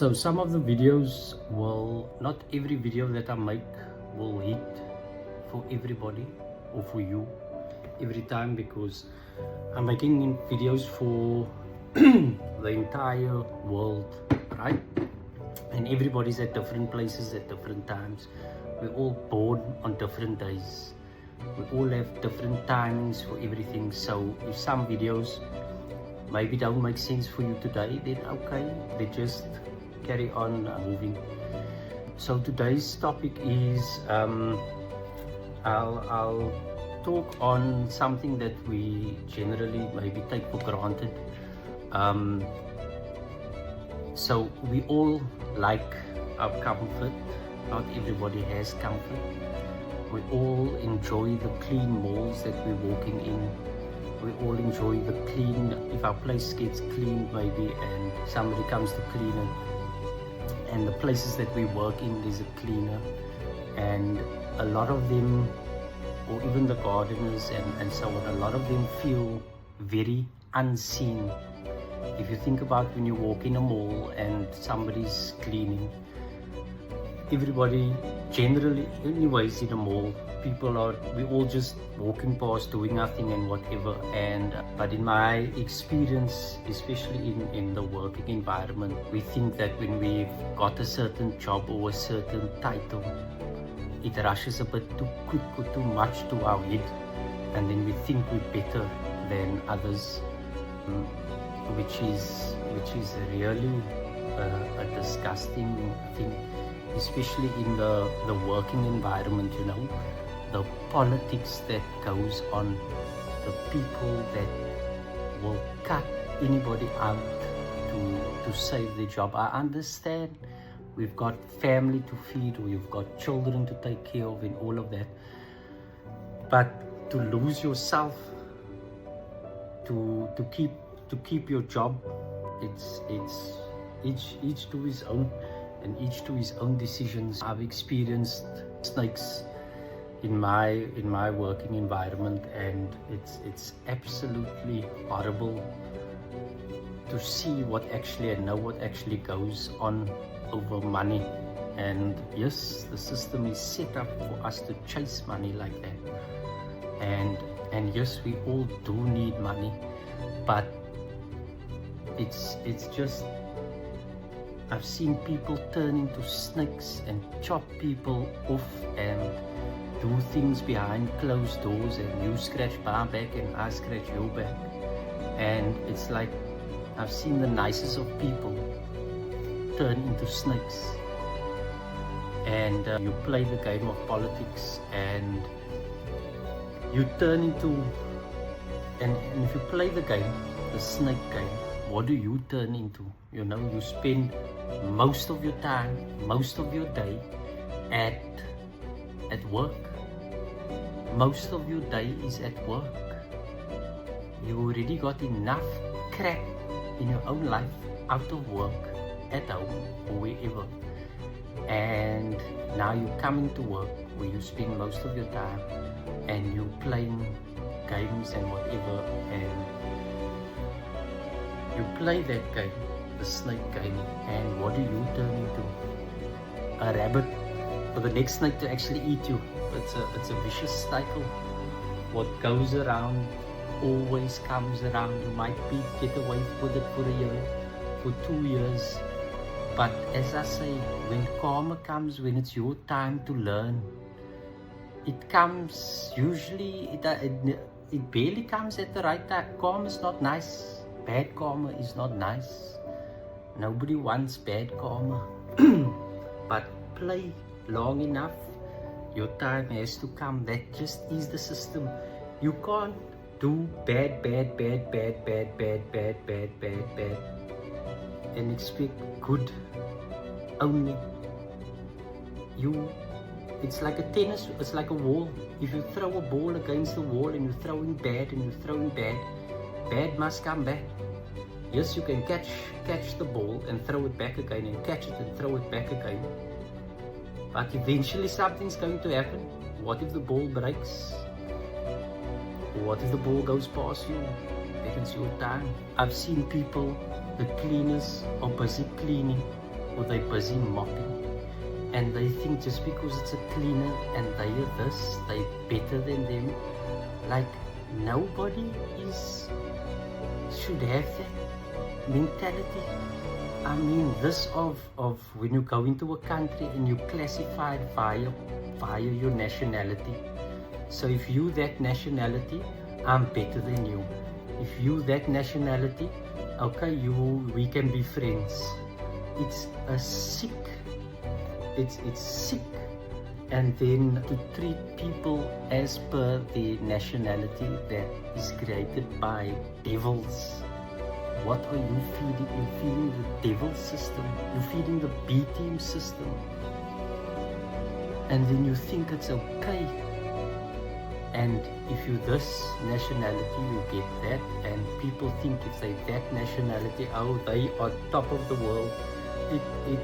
So some of the videos will, not every video that I make will hit for everybody or for you every time, because I'm making videos for the entire world, right? And everybody's at different places at different times. We're all born on different days. We all have different timings for everything. So if some videos maybe don't make sense for you today, then okay, they just carry on moving. So today's topic is I'll talk on something that we generally maybe take for granted. So we all like our comfort. Not everybody has comfort. We all enjoy the clean malls that we're walking in. We all enjoy the clean, if our place gets cleaned maybe and somebody comes to clean it, and the places that we work in, there's a cleaner, and a lot of them, or even the gardeners and so on, a lot of them feel very unseen. If you think about when you walk in a mall and somebody's cleaning, everybody generally, anyways, in a mall, we're all just walking past, doing nothing and whatever. And but in my experience, especially in the working environment, we think that when we've got a certain job or a certain title, it rushes a bit too quick or too much to our head, and then we think we're better than others, which is really a disgusting thing, especially in the working environment. You know, the politics that goes on, the people that will cut anybody out to save their job. I understand we've got family to feed, or you've got children to take care of and all of that, but to lose yourself to keep your job, it's each to his own, and each to his own decisions. I've experienced snakes in my working environment, and it's absolutely horrible to see what actually and know what actually goes on over money. And yes, the system is set up for us to chase money like that, and yes, we all do need money, but it's just, I've seen people turn into snakes and chop people off and do things behind closed doors, and you scratch my back and I scratch your back, and it's like I've seen the nicest of people turn into snakes. And you play the game of politics, and you turn into, and if you play the game, the snake game, what do you turn into? You know, you spend most of your time, most of your day at work. Most of your day is at work. You already got enough crap in your own life out of work, at home or wherever, and now you come into work where you spend most of your time and you're playing games and whatever, and you play that game, the snake game, and what do you turn into? A rabbit for the next snake to actually eat you. It's a vicious cycle. What goes around always comes around. You might get away with it for a year, for 2 years, but as I say, when karma comes, when it's your time to learn, it comes usually, it barely comes at the right time. Karma is not nice. Bad karma is not nice. Nobody wants bad karma. But play long enough, your time has to come. That just is the system. You can't do bad and expect good only. It's like a tennis, it's like a wall. If you throw a ball against the wall and you're throwing bad and you're throwing bad, bad must come back. Yes, you can catch the ball and throw it back again, and catch it and throw it back again, but eventually something's going to happen. What if the ball breaks? What if the ball goes past you? It's your time. I've seen people, the cleaners are busy cleaning, or they're busy mopping. And they think just because it's a cleaner and they are this, they're better than them. Like, nobody should have that mentality. I mean, this of when you go into a country and you classify it via your nationality. So if you that nationality, I'm better than you. If you that nationality, okay, we can be friends. It's a sick. It's sick. And then to treat people as per the nationality that is created by devils. What are you feeding? You're feeding the devil system. You're feeding the B-team system. And then you think it's okay. And if you this nationality, you get that. And people think if they that nationality, oh, they are top of the world. It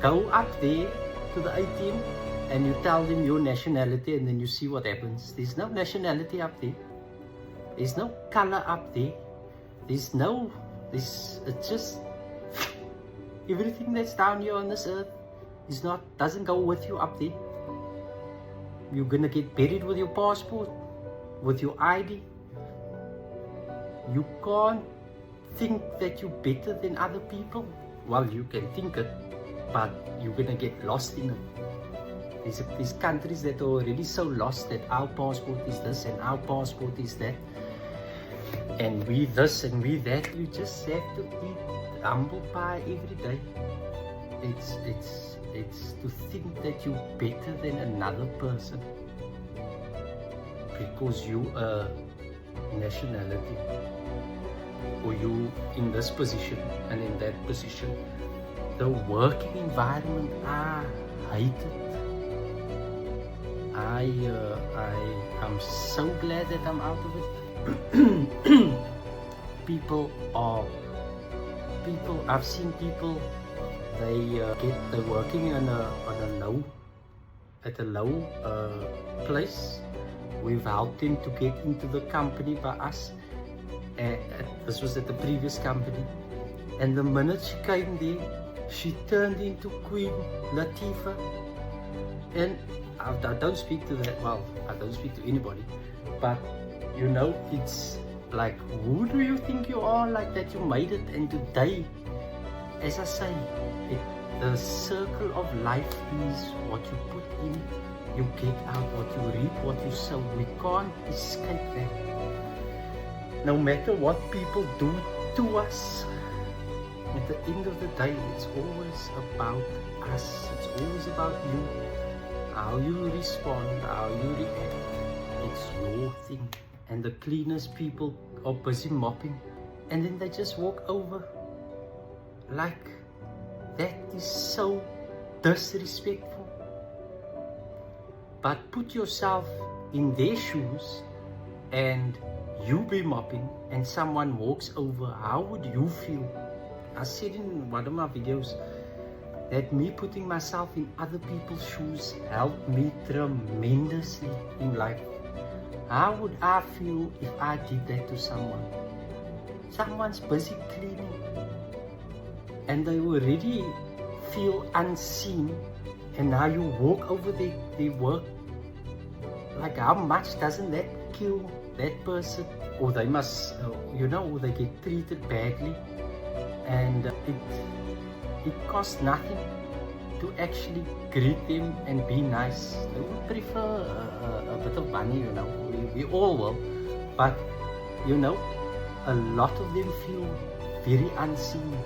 go up there to the A-team and you tell them your nationality, and then you see what happens. There's no nationality up there. There's no color up there. It's just everything that's down here on this earth doesn't go with you up there. You're gonna get buried with your passport, with your ID. You can't think that you're better than other people. Well, you can think it, but you're gonna get lost in it. There's countries that are already so lost that our passport is this and our passport is that. And we this and we that. You just have to eat humble pie every day. It's to think that you're better than another person because you are nationality, or you in this position and in that position. The working environment, I hate it. I'm so glad that I'm out of it. I've seen people, they're working at a low place. We've helped them to get into the company by us. This was at the previous company. And the minute she came there, she turned into Queen Latifah. And I don't speak to that, well, I don't speak to anybody. But, you know, it's like, who do you think you are, like that you made it? And today, as I say, the circle of life is what you put in, you get out, what you reap, what you sow. We can't escape that. No matter what people do to us, at the end of the day, it's always about us. It's always about you. How you respond, how you react. It's your thing. And the cleanest people are busy mopping, and then they just walk over. Like, that is so disrespectful. But put yourself in their shoes and you be mopping and someone walks over. How would you feel? I said in one of my videos that me putting myself in other people's shoes helped me tremendously in life. How would I feel if I did that to someone? Someone's busy cleaning and they already feel unseen, and now you walk over their work. Like, how much doesn't that kill that person? Or they must, or they get treated badly, and it costs nothing to actually greet them and be nice. They would prefer a bit of money, we all will, but a lot of them feel very unseen.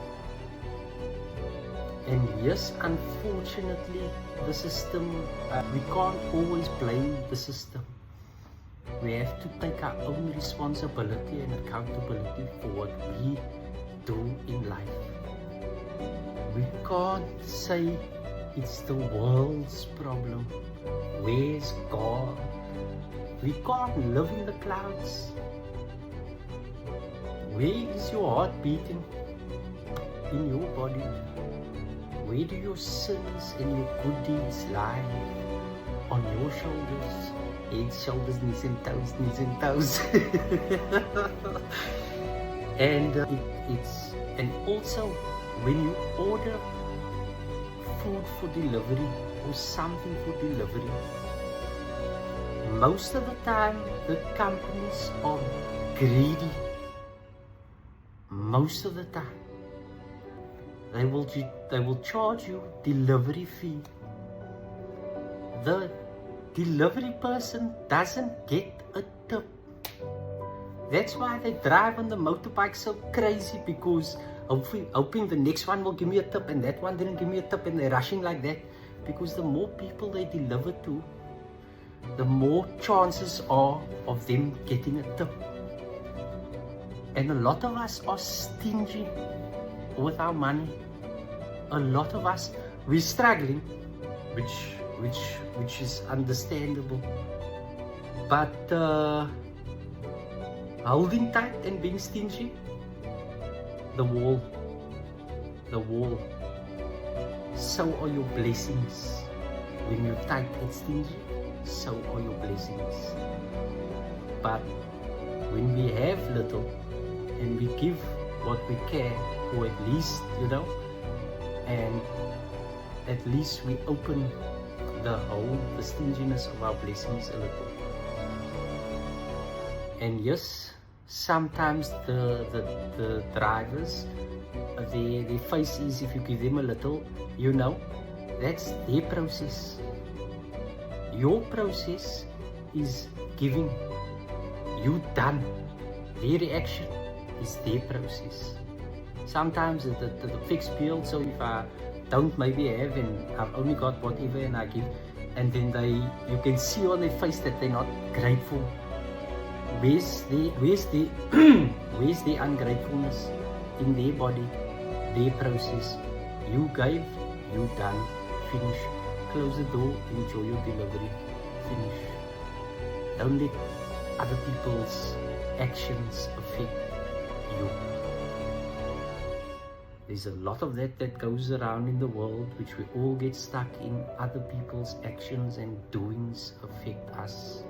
And yes, unfortunately, the system, we can't always blame the system. We have to take our own responsibility and accountability for what we do in life. We can't say it's the world's problem. Where's God? We can't live in the clouds. Where is your heart beating? In your body. Where do your sins and your good deeds lie? On your shoulders. Head, shoulders, knees and toes, knees and toes. And and also when you order food for delivery or something for delivery, most of the time the companies are greedy. Most of the time they will charge you delivery fee. The delivery person doesn't get a tip. That's why they drive on the motorbike so crazy, because hoping the next one will give me a tip and that one didn't give me a tip, and they're rushing like that, because the more people they deliver to, the more chances are of them getting a tip. And a lot of us are stingy with our money. A lot of us, we're struggling, which is understandable. But holding tight and being stingy, the wall. So are your blessings. When you're tight and stingy, so are your blessings. But when we have little and we give what we can, or at least, and at least we open the stinginess of our blessings a little. And yes, sometimes the drivers, their face is, if you give them a little, that's their process. Your process is giving. You done. Their reaction is their process. Sometimes the fixed bill, so if I don't maybe have, and I've only got whatever and I give, and then you can see on their face that they're not grateful. Where's the ungratefulness in their body, their process? You gave, you done, finish. Close the door, enjoy your delivery, finish. Don't let other people's actions affect you. There's a lot of that goes around in the world, which we all get stuck in. Other people's actions and doings affect us.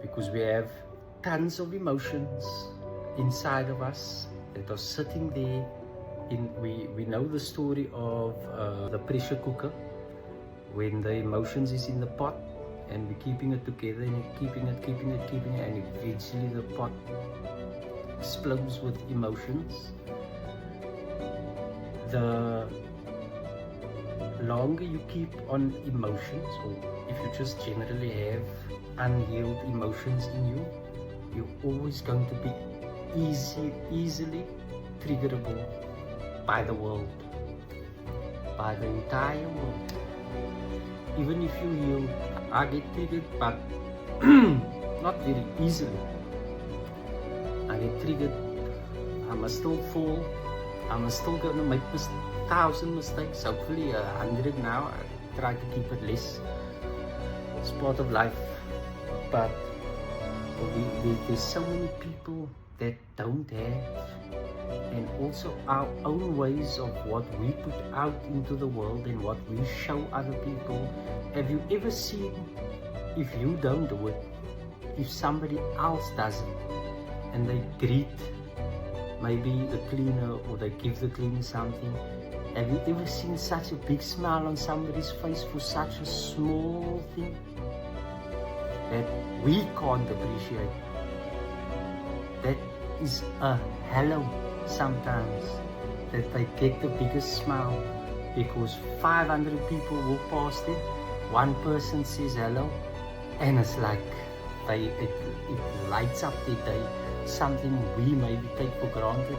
Because we have tons of emotions inside of us that are sitting there. We know the story of the pressure cooker, when the emotions is in the pot and we're keeping it together and keeping it, and eventually the pot explodes with emotions. The longer you keep on emotions, or if you just generally have unhealed emotions in you, you're always going to be easily triggerable by the world, by the entire world. Even if you heal, I get triggered, but not very easily. I get triggered, I must still fall, I'm still gonna make 1,000 mistakes, hopefully 100 now. I try to keep it less. It's part of life. But there's so many people that don't have, and also our own ways of what we put out into the world and what we show other people. Have you ever seen, if you don't do it, if somebody else does it, and they greet maybe the cleaner, or they give the cleaner something? Have you ever seen such a big smile on somebody's face for such a small thing that we can't appreciate? That is a hello sometimes, that they get the biggest smile because 500 people walk past it, one person says hello, and it's like it lights up their day, something we maybe take for granted.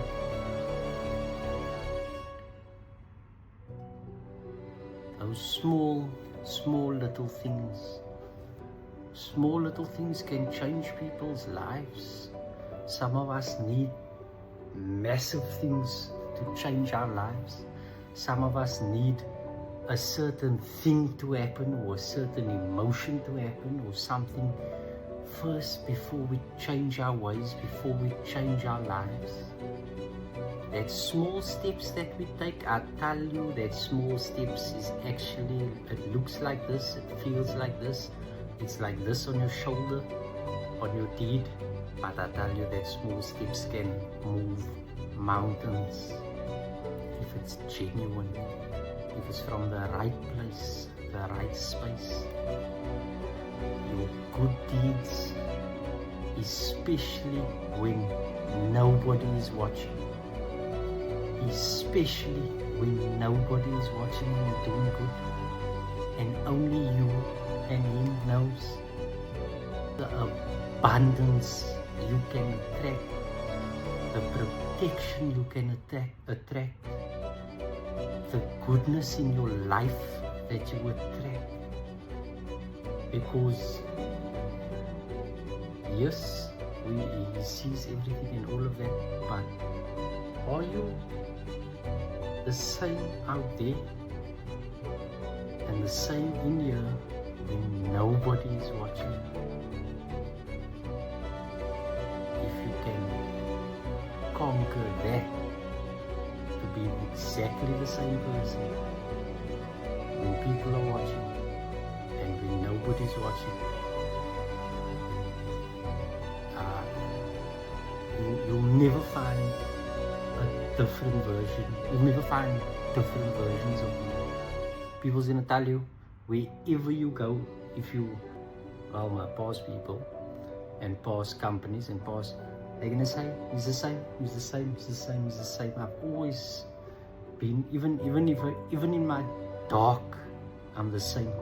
Those small little things. Small little things can change people's lives. Some of us need massive things to change our lives. Some of us need a certain thing to happen, or a certain emotion to happen, or something first before we change our ways, before we change our lives. That small steps that we take, I tell you, that small steps is actually, it looks like this, it feels like this, it's like this on your shoulder, on your deed, but I tell you that small steps can move mountains. If it it's genuine, if it's from the right place, the right space, your good deeds, especially when nobody is watching, especially when nobody is watching and you're doing good, and only you and him knows the abundance you can attract, the protection you can attract, the goodness in your life that you attract. Because yes, he sees everything and all of that, but are you the same out there and the same in here when nobody is watching? If you can conquer that, to be exactly the same person when people are watching and when nobody's watching, you'll never find a different version. You'll never find different versions of you. People's gonna tell you, wherever you go, if you, well, my past people and past companies and past, they're gonna say, he's the same, he's the same, he's the same, he's the same. I've always been, even in my dark, I'm the same.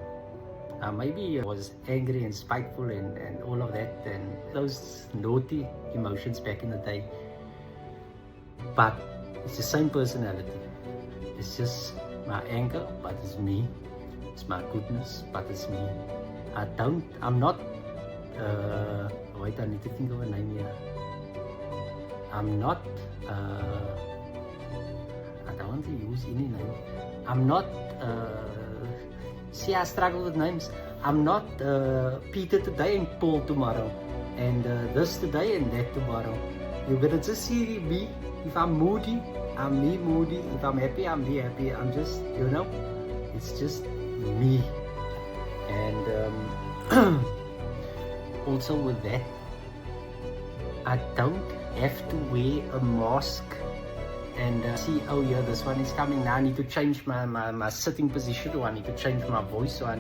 Maybe I was angry and spiteful and all of that, and those naughty emotions back in the day. But it's the same personality. It's just my anger, but it's me. It's my goodness, but it's me. I'm not, wait, I need to think of a name here. I'm not, I don't want to use any name. I'm not, see, I struggle with names. I'm not Peter today and Paul tomorrow, and this today and that tomorrow. You're gonna just see me. If I'm moody, I'm me moody. If I'm happy, I'm me happy. I'm just, you know, it's just me. And also with that, I don't have to wear a mask and see, oh yeah, this one is coming now, I need to change my sitting position, or I need to change my voice, or I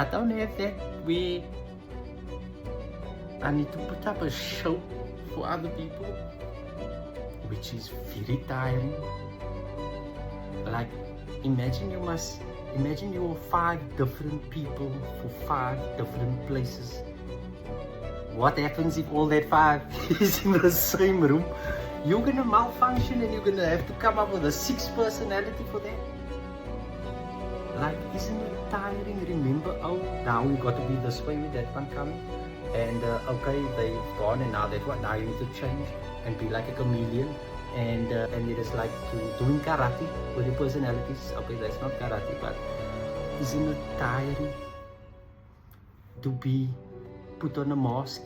don't have that where I need to put up a show for other people, which is very tiring. Like, imagine you're 5 different people for 5 different places. What happens if all that 5 is in the same room? You're gonna malfunction and you're gonna have to come up with a 6th personality for that. Like, isn't it tiring? Remember, oh, now we got to be this way with that one coming, and okay, they've gone, and now that one, now you need to change and be like a chameleon, and it is like doing karate with your personalities. Okay, that's not karate, but isn't it tiring to be put on a mask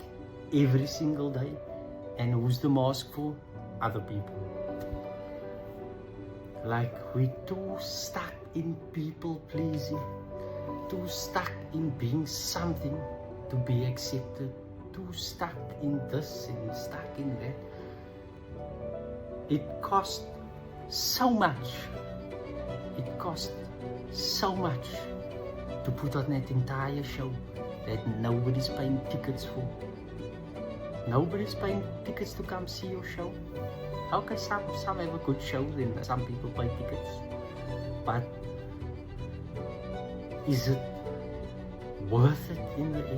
every single day? And who's the mask for? Other people. Like, we're too stuck in people pleasing, too stuck in being something to be accepted, too stuck in this and stuck in that. It costs so much. It costs so much to put on that entire show that nobody's paying tickets for. Nobody's paying tickets to come see your show. Okay, some have a good show, then some people pay tickets. But is it worth it in the end?